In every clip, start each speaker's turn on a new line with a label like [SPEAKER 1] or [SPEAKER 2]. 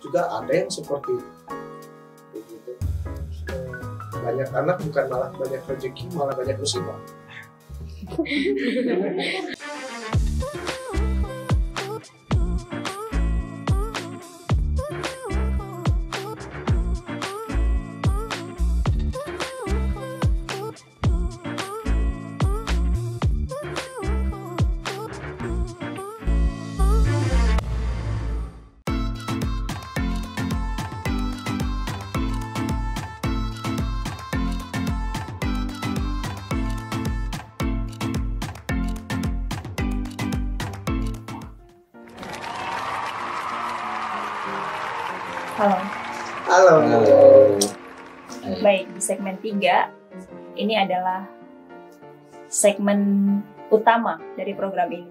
[SPEAKER 1] juga ada yang seperti itu. Banyak anak bukan malah banyak rezeki, malah banyak musibah.
[SPEAKER 2] Halo.
[SPEAKER 1] Halo.
[SPEAKER 2] Baik, di segmen 3 ini adalah segmen utama dari program ini.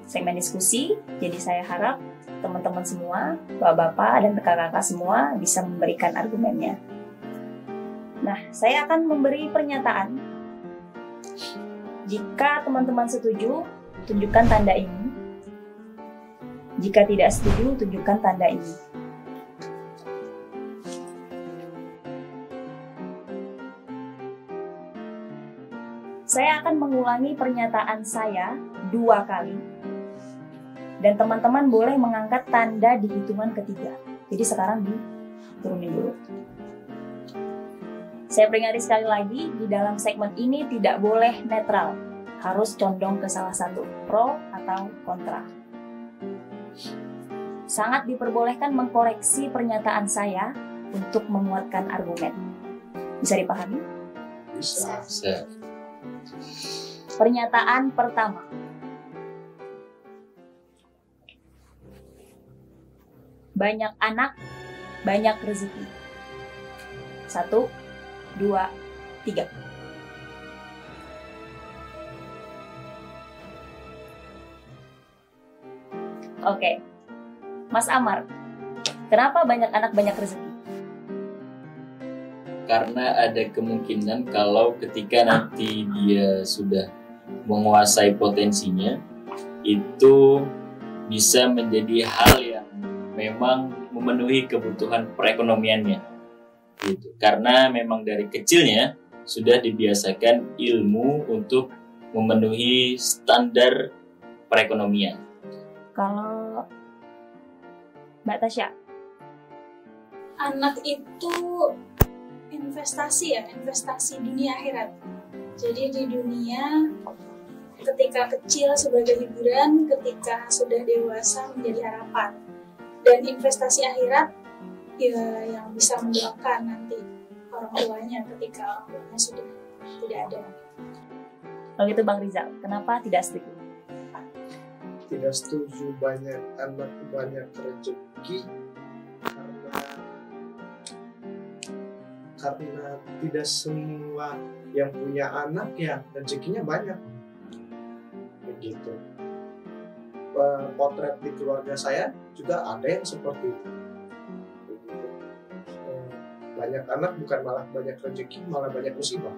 [SPEAKER 2] Segmen diskusi, jadi saya harap teman-teman semua, bapak-bapak dan kakak-kakak semua bisa memberikan argumennya. Nah, saya akan memberi pernyataan. Jika teman-teman setuju, tunjukkan tanda ini. Jika tidak setuju, tunjukkan tanda ini. Saya akan mengulangi pernyataan saya 2 kali. Dan teman-teman boleh mengangkat tanda di hitungan ketiga. Jadi sekarang diturunin dulu. Saya peringati sekali lagi, di dalam segmen ini tidak boleh netral. Harus condong ke salah satu, pro atau kontra. Sangat diperbolehkan mengkoreksi pernyataan saya untuk menguatkan argumen. Bisa dipahami?
[SPEAKER 1] Bisa.
[SPEAKER 2] Pernyataan pertama. Banyak anak, banyak rezeki. 1, 2, 3. Oke. Mas Amar, kenapa banyak anak, banyak rezeki?
[SPEAKER 3] Karena ada kemungkinan kalau ketika nanti dia sudah menguasai potensinya, itu bisa menjadi hal yang memang memenuhi kebutuhan perekonomiannya. Gitu. Karena memang dari kecilnya sudah dibiasakan ilmu untuk memenuhi standar perekonomian.
[SPEAKER 2] Kalau Mbak Tasya?
[SPEAKER 4] Anak itu investasi dunia akhirat. Jadi di dunia ketika kecil sebagai hiburan, ketika sudah dewasa menjadi harapan. Dan investasi akhirat ya yang bisa mendoakan nanti orang tuanya ketika orang tuanya sudah tidak ada.
[SPEAKER 2] Kalau gitu Bang Rizal, kenapa tidak setuju?
[SPEAKER 1] Tidak setuju banyak anak banyak rezeki karena tidak semua yang punya anak ya rezekinya banyak begitu. Potret di keluarga saya juga ada yang seperti itu begitu. Banyak anak bukan malah banyak rezeki, malah banyak musibah.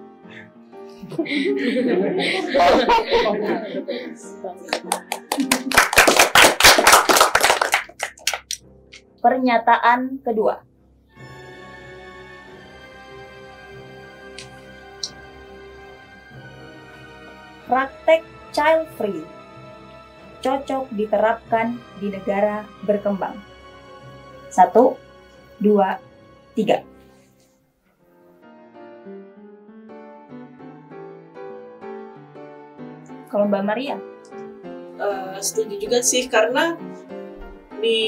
[SPEAKER 2] Pernyataan kedua. Praktek child free cocok diterapkan di negara berkembang. 1, 2, 3. Kalau Mbak Maria?
[SPEAKER 5] Setuju juga sih, karena di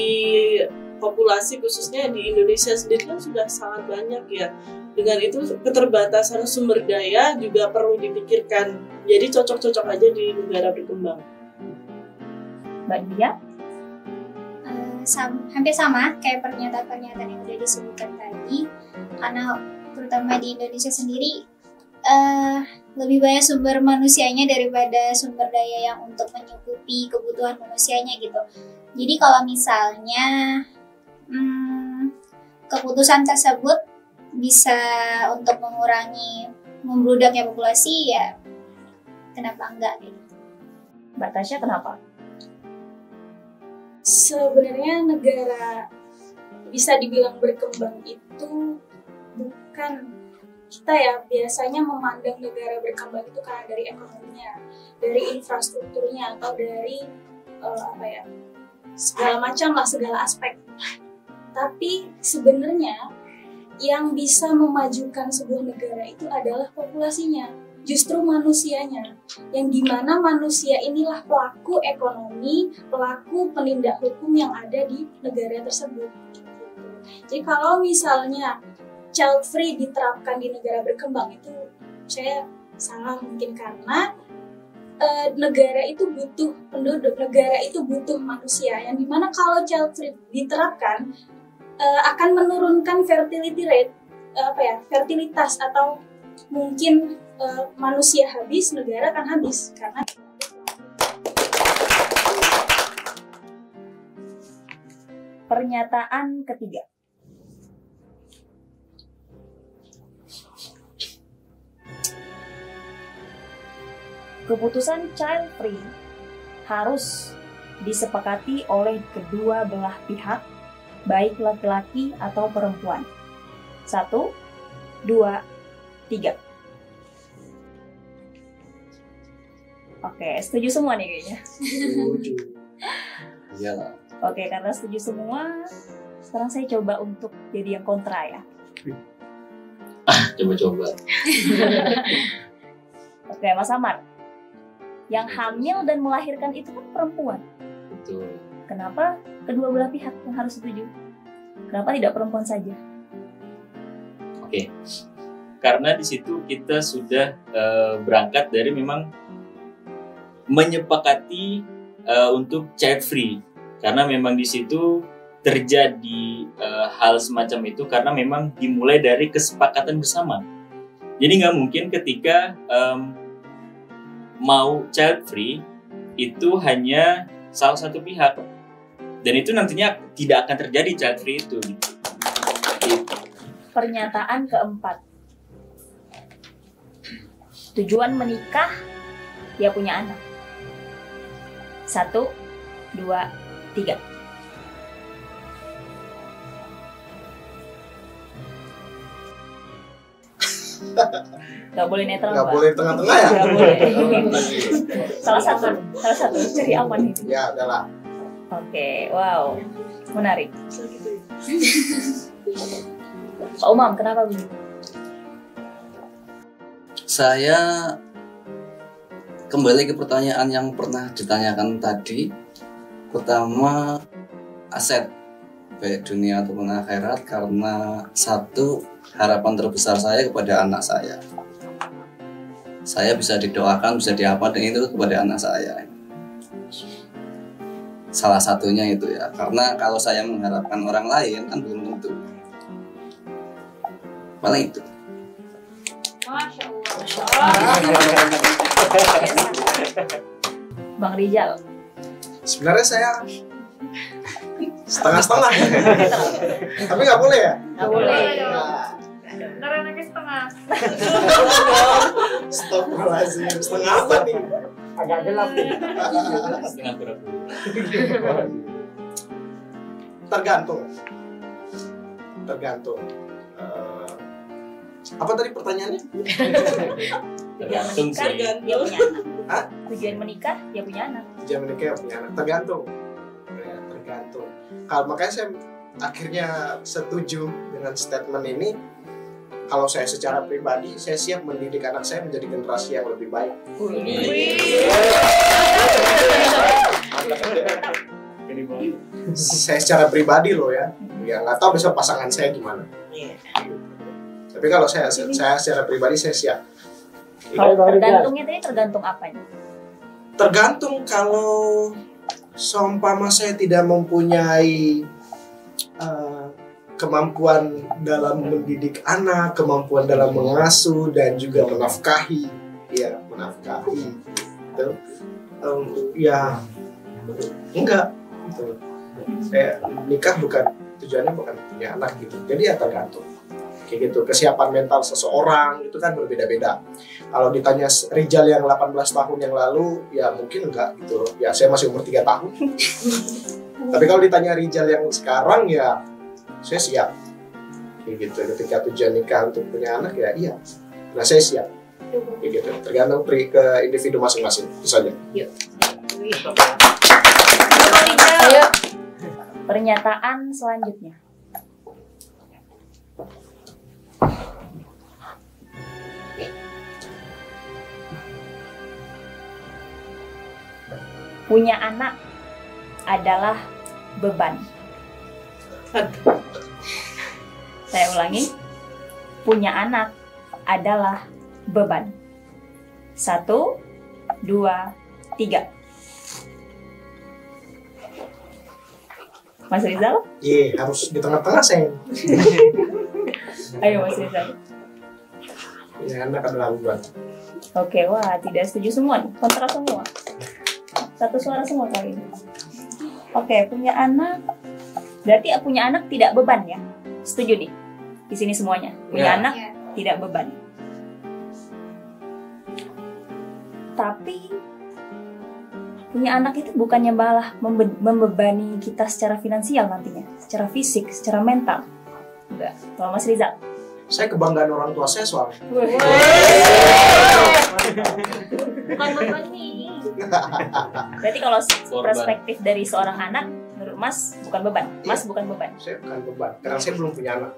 [SPEAKER 5] populasi khususnya di Indonesia sendiri kan sudah sangat banyak ya. Dengan itu keterbatasan sumber daya juga perlu dipikirkan. Jadi cocok-cocok aja di negara berkembang.
[SPEAKER 2] Mbak Dia?
[SPEAKER 6] Hampir sama kayak pernyataan-pernyataan yang udah disebutkan tadi. Karena terutama di Indonesia sendiri lebih banyak sumber manusianya daripada sumber daya yang untuk mencukupi kebutuhan manusianya gitu. Jadi kalau misalnya keputusan tersebut bisa untuk mengurangi membludaknya populasi, ya kenapa enggak gitu.
[SPEAKER 2] Mbak Tasya kenapa?
[SPEAKER 4] Sebenarnya negara bisa dibilang berkembang itu bukan kita ya biasanya memandang negara berkembang itu karena dari ekonominya, dari infrastrukturnya atau dari segala macam lah, segala aspek. Tapi sebenarnya yang bisa memajukan sebuah negara itu adalah populasinya, justru manusianya, yang dimana manusia inilah pelaku ekonomi, pelaku penindak hukum yang ada di negara tersebut. Jadi kalau misalnya child free diterapkan di negara berkembang itu saya salah mungkin, karena negara itu butuh penduduk, negara itu butuh manusia, yang dimana kalau child free diterapkan akan menurunkan fertility rate, fertilitas, atau mungkin manusia habis, negara akan habis karena
[SPEAKER 2] pernyataan ketiga. Keputusan child free harus disepakati oleh kedua belah pihak, baik laki-laki atau perempuan. 1, 2, 3. Oke, setuju semua nih kayaknya.
[SPEAKER 1] Setuju.
[SPEAKER 3] Iyalah.
[SPEAKER 2] Oke, karena setuju semua, sekarang saya coba untuk jadi yang kontra ya.
[SPEAKER 3] Coba-coba.
[SPEAKER 2] Oke, Mas Amar. Yang hamil dan melahirkan itu kan perempuan.
[SPEAKER 3] Betul.
[SPEAKER 2] Kenapa kedua belah pihak yang harus setuju? Kenapa tidak perempuan saja?
[SPEAKER 3] Oke. Karena di situ kita sudah berangkat dari memang menyepakati untuk child free. Karena memang di situ terjadi hal semacam itu karena memang dimulai dari kesepakatan bersama. Jadi nggak mungkin ketika mau child free itu hanya salah satu pihak, dan itu nantinya tidak akan terjadi child free itu.
[SPEAKER 2] Pernyataan keempat. Tujuan menikah ya punya anak. 1, 2, 3. Gak boleh netral,
[SPEAKER 1] Nggak
[SPEAKER 2] Mbak.
[SPEAKER 1] boleh tengah-tengah ya?
[SPEAKER 2] Gak boleh. salah satu cari aman itu.
[SPEAKER 1] Ya, adalah.
[SPEAKER 2] Oke, wow, menarik. Pak Umam, kenapa begitu?
[SPEAKER 7] Saya kembali ke pertanyaan yang pernah ditanyakan tadi. Pertama, aset baik dunia ataupun akhirat, karena satu, harapan terbesar saya kepada anak saya. Saya bisa didoakan, bisa diapa dan itu kepada anak saya. Salah satunya itu ya, karena kalau saya mengharapkan orang lain kan belum tentu. Paling itu.
[SPEAKER 4] Masya Allah.
[SPEAKER 2] Bang Rijal.
[SPEAKER 1] Sebenarnya saya setengah-setengah. Tapi nggak boleh ya?
[SPEAKER 2] Nggak boleh.
[SPEAKER 1] Nah,
[SPEAKER 4] Bener anaknya setengah.
[SPEAKER 1] Astagfirullahaladzim. Setengah apa nih?
[SPEAKER 8] Agak gelap nih.
[SPEAKER 3] Setengah berapa?
[SPEAKER 1] Tergantung. Apa tadi pertanyaannya?
[SPEAKER 3] Tergantung sih.
[SPEAKER 2] Dia punya anak.
[SPEAKER 1] Hah?
[SPEAKER 2] Tujuan menikah dia punya anak.
[SPEAKER 1] Jangan menikah punya anak. Tergantung. Ya, tergantung. Kalau makanya saya akhirnya setuju dengan statement ini. Kalau saya secara pribadi, saya siap mendidik anak saya menjadi generasi yang lebih baik. Saya secara pribadi loh ya. Ya nggak tahu besok pasangan saya gimana. Tapi kalau saya secara pribadi saya siap.
[SPEAKER 2] Kalau tergantungnya tadi tergantung apanya?
[SPEAKER 1] Tergantung kalau seumpama saya tidak mempunyai kemampuan dalam mendidik anak, kemampuan dalam mengasuh dan juga menafkahi, ya menafkahi, gitu. Ya enggak, gitu. Saya nikah tujuannya bukan punya anak gitu. Jadi ya tergantung. Kayak gitu, kesiapan mental seseorang itu kan berbeda-beda. Kalau ditanya Rijal yang 18 tahun yang lalu, ya mungkin enggak gitu. Ya saya masih umur 3 tahun. Tapi kalau ditanya Rijal yang sekarang, ya saya siap. Kayak gitu. Ketika tujuan nikah untuk punya anak ya iya. Nah saya siap. Kayak gitu. Tergantung ke individu masing-masing. Itu saja.
[SPEAKER 2] Ayo. Pernyataan selanjutnya. Punya anak adalah beban. Saya ulangi. Punya anak adalah beban. 1, 2, 3. Mas Rizal?
[SPEAKER 1] Harus di tengah-tengah saya.
[SPEAKER 2] Ayo Mas Rizal.
[SPEAKER 1] Punya anak adalah beban.
[SPEAKER 2] Oke, wah tidak setuju semua nih. Kontra semua. Satu suara semua kali ini. Oke, punya anak. Berarti punya anak tidak beban ya? Setuju nih? Di sini semuanya. Punya anak tidak beban. Tapi punya anak itu bukannya malah membebani kita secara finansial nantinya, secara fisik, secara mental. Enggak. Kalau Mas Rizal?
[SPEAKER 1] Saya kebanggaan orang tua saya soalnya.
[SPEAKER 2] Bukan beban nih. Berarti kalau perspektif dari seorang anak, menurut Mas bukan beban. Mas bukan beban.
[SPEAKER 1] Saya bukan beban, karena saya belum punya anak.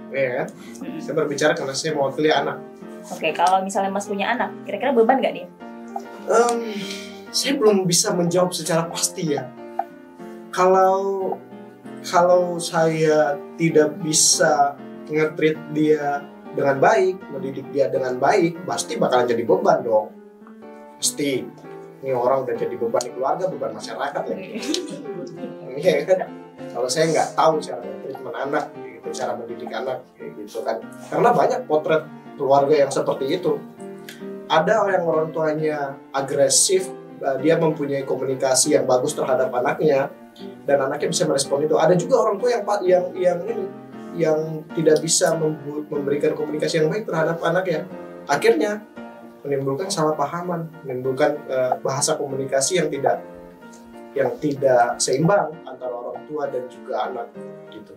[SPEAKER 1] Iya kan? Saya berbicara karena saya mewakili anak.
[SPEAKER 2] Oke, kalau misalnya Mas punya anak, kira-kira beban nggak dia?
[SPEAKER 1] Saya belum bisa menjawab secara pasti ya. Kalau saya tidak bisa nge-treat dia dengan baik, mendidik dia dengan baik, pasti bakalan jadi beban dong. Pasti. Ini orang udah jadi beban di keluarga, beban masyarakat lagi. Iya kan? Kalau saya nggak tahu cara treatment anak, gitu, cara mendidik anak, kayak gitu kan. Karena banyak potret keluarga yang seperti itu. Ada yang orang tuanya agresif, dia mempunyai komunikasi yang bagus terhadap anaknya, dan anaknya bisa merespon itu. Ada juga orang tua yang tidak bisa memberikan komunikasi yang baik terhadap anaknya. Akhirnya menimbulkan salah pahaman, menimbulkan bahasa komunikasi yang tidak seimbang antara orang tua dan juga anak gitu.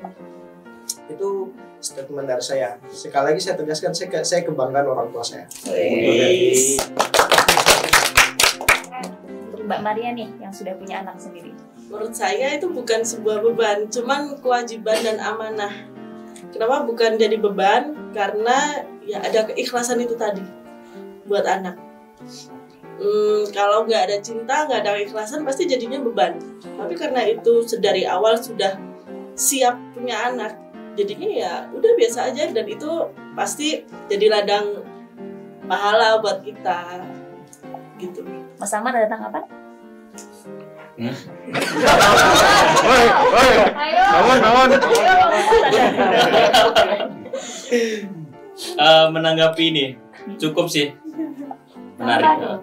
[SPEAKER 1] Itu statement dari saya. Sekali lagi saya tegaskan, saya kebanggaan orang tua saya.
[SPEAKER 2] Untuk Mbak Maria nih yang sudah punya anak sendiri.
[SPEAKER 5] Menurut saya itu bukan sebuah beban, cuman kewajiban dan amanah. Kenapa bukan jadi beban? Karena ya ada keikhlasan itu tadi buat anak. Kalau nggak ada cinta, nggak ada keikhlasan, pasti jadinya beban. Tapi karena itu dari awal sudah siap punya anak, jadinya ya udah biasa aja, dan itu pasti jadi ladang pahala buat kita gitu.
[SPEAKER 2] Mas Amar ada tanggapan?
[SPEAKER 3] Menanggapi ini cukup sih, menarik.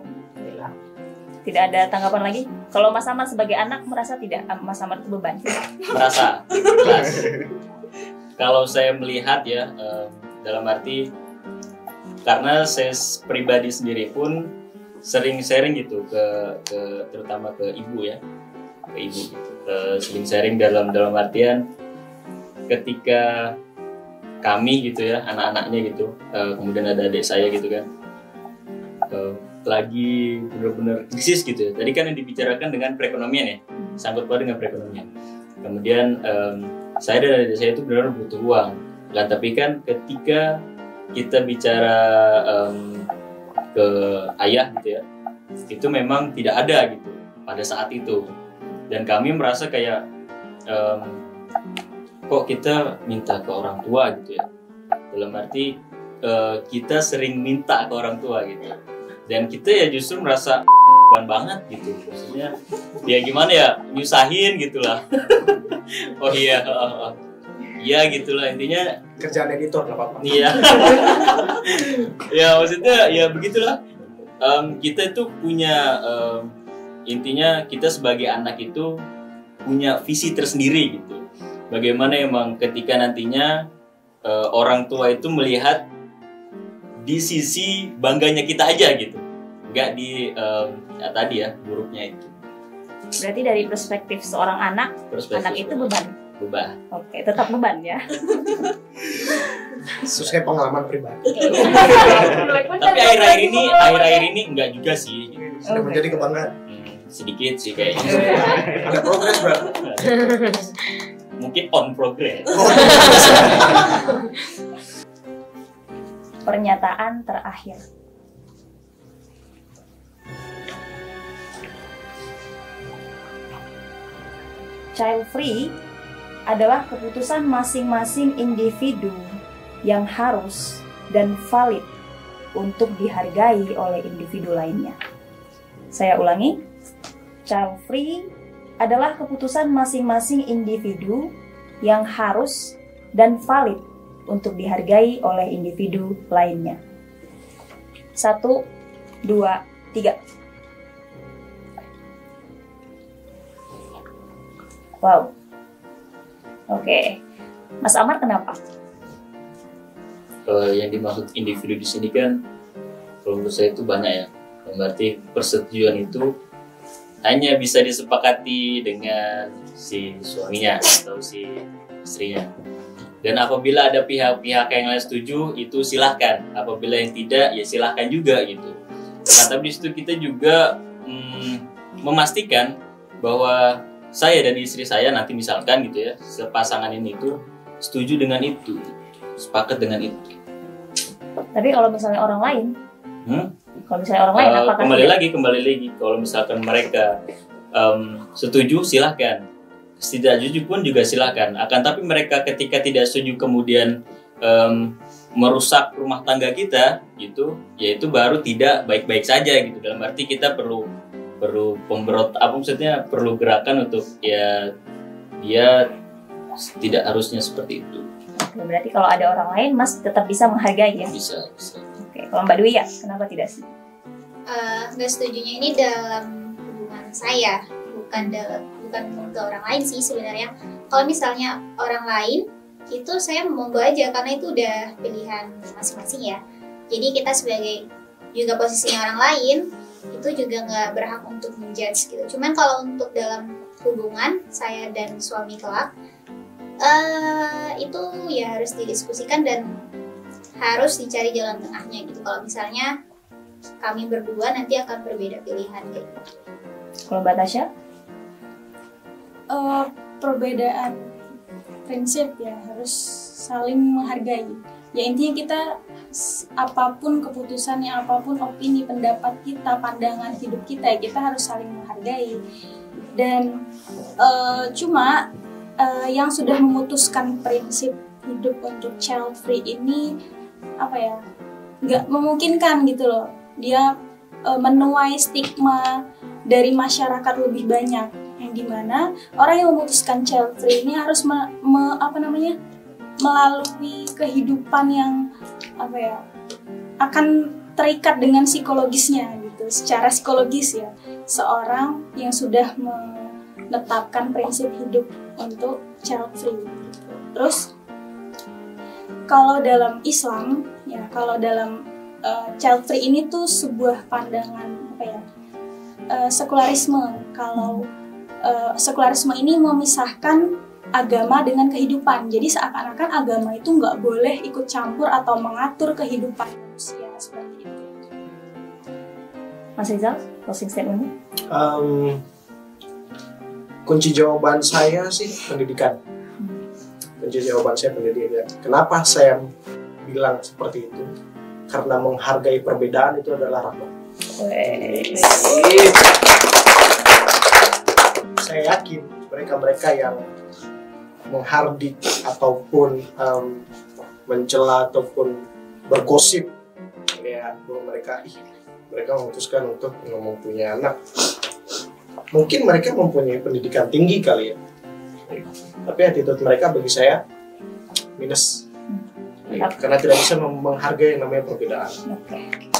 [SPEAKER 2] Tidak ada tanggapan lagi? Kalau Mas Amar sebagai anak merasa tidak Mas Amar itu beban?
[SPEAKER 3] Merasa, jelas. Kalau saya melihat ya, dalam arti karena saya pribadi sendiri pun sering sharing gitu terutama ke ibu ya, ke ibu gitu. Sering sharing dalam artian ketika kami gitu ya, anak-anaknya gitu, kemudian ada adik saya gitu kan, lagi benar-benar krisis gitu ya. Tadi kan yang dibicarakan dengan perekonomian ya, sangkut paut dengan perekonomian. Kemudian saya dan adik saya itu benar-benar butuh uang kan, tapi kan ketika kita bicara ke ayah gitu ya, itu memang tidak ada gitu pada saat itu, dan kami merasa kayak kok kita minta ke orang tua gitu ya, dalam arti kita sering minta ke orang tua gitu, dan kita ya justru merasa banget gitu, maksudnya ya gimana ya, nyusahin gitulah. Oh iya, iya gitulah intinya,
[SPEAKER 1] kerjaan editor nggak apa-apa.
[SPEAKER 3] iya. Ya maksudnya ya begitulah. Kita itu punya intinya kita sebagai anak itu punya visi tersendiri gitu. Bagaimana emang ketika nantinya orang tua itu melihat di sisi bangganya kita aja gitu, nggak di ya tadi ya buruknya itu.
[SPEAKER 2] Berarti dari perspektif seorang anak, anak itu beban.
[SPEAKER 3] Berubah.
[SPEAKER 2] Oke, tetap beban ya.
[SPEAKER 1] Sesuai pengalaman pribadi.
[SPEAKER 3] Tapi akhir-akhir ini enggak juga sih.
[SPEAKER 1] Sudah menjadi kebanggaan.
[SPEAKER 3] Sedikit sih kayaknya.
[SPEAKER 1] Ada progres, Bro.
[SPEAKER 3] Mungkin on progress.
[SPEAKER 2] Pernyataan terakhir. Child free adalah keputusan masing-masing individu yang harus dan valid untuk dihargai oleh individu lainnya. Saya ulangi, child free adalah keputusan masing-masing individu yang harus dan valid untuk dihargai oleh individu lainnya. 1, 2, 3. Wow. Oke. Mas Amar kenapa?
[SPEAKER 3] Yang dimaksud individu di sini kan, kalau menurut saya itu banyak ya. Berarti persetujuan itu hanya bisa disepakati dengan si suaminya atau si istrinya. Dan apabila ada pihak-pihak yang lain setuju, itu silahkan. Apabila yang tidak, ya silahkan juga gitu. Nah, tapi di situ kita juga memastikan bahwa saya dan istri saya nanti misalkan gitu ya, sepasangan ini itu setuju dengan itu, sepakat dengan itu.
[SPEAKER 2] Tapi kalau misalnya orang lain, kalau misalnya orang lain apakah
[SPEAKER 3] kembali lagi kalau misalkan mereka setuju silahkan, tidak setuju pun juga silahkan. Akan tapi mereka ketika tidak setuju kemudian merusak rumah tangga kita gitu, yaitu baru tidak baik-baik saja gitu. Dalam arti kita perlu perlu gerakan untuk ya dia tidak harusnya seperti itu.
[SPEAKER 2] Oke, berarti kalau ada orang lain Mas tetap bisa menghargai ya?
[SPEAKER 3] Bisa.
[SPEAKER 2] Oke, kalau Mbak Dwi ya, kenapa tidak sih?
[SPEAKER 6] Nggak setujunya ini dalam hubungan saya, bukan ke orang lain sih sebenarnya. Kalau misalnya orang lain itu saya monggo aja karena itu udah pilihan masing-masing ya. Jadi kita sebagai juga posisinya orang lain itu juga nggak berhak untuk menjudge gitu. Cuman kalau untuk dalam hubungan saya dan suami kelak, itu ya harus didiskusikan dan harus dicari jalan tengahnya gitu. Kalau misalnya kami berdua nanti akan berbeda pilihan gitu.
[SPEAKER 2] Kalau Mbak Tasya?
[SPEAKER 4] Perbedaan prinsip ya harus saling menghargai. Ya intinya kita apapun keputusannya, apapun opini, pendapat kita, pandangan hidup kita harus saling menghargai. Dan cuma yang sudah memutuskan prinsip hidup untuk child free ini nggak memungkinkan gitu loh. Dia menuai stigma dari masyarakat lebih banyak, yang dimana orang yang memutuskan child free ini harus melalui kehidupan yang akan terikat dengan psikologisnya gitu, secara psikologis ya, seorang yang sudah menetapkan prinsip hidup untuk child free gitu. Terus kalau dalam Islam ya, kalau dalam child free ini tuh sebuah pandangan sekularisme. Kalau sekularisme ini memisahkan agama dengan kehidupan. Jadi seakan-akan agama itu nggak boleh ikut campur atau mengatur kehidupan manusia seperti itu.
[SPEAKER 2] Mas Rizal, closing statement.
[SPEAKER 1] Kunci jawaban saya sih pendidikan. Kenapa saya bilang seperti itu? Karena menghargai perbedaan itu adalah rahmat. Saya yakin mereka-mereka yang menghardik ataupun mencela ataupun bergosip ya, bahwa mereka memutuskan untuk mempunyai anak. Mungkin mereka mempunyai pendidikan tinggi kali ya, tapi attitude mereka bagi saya minus, karena tidak bisa menghargai yang namanya perbedaan.
[SPEAKER 2] Oke.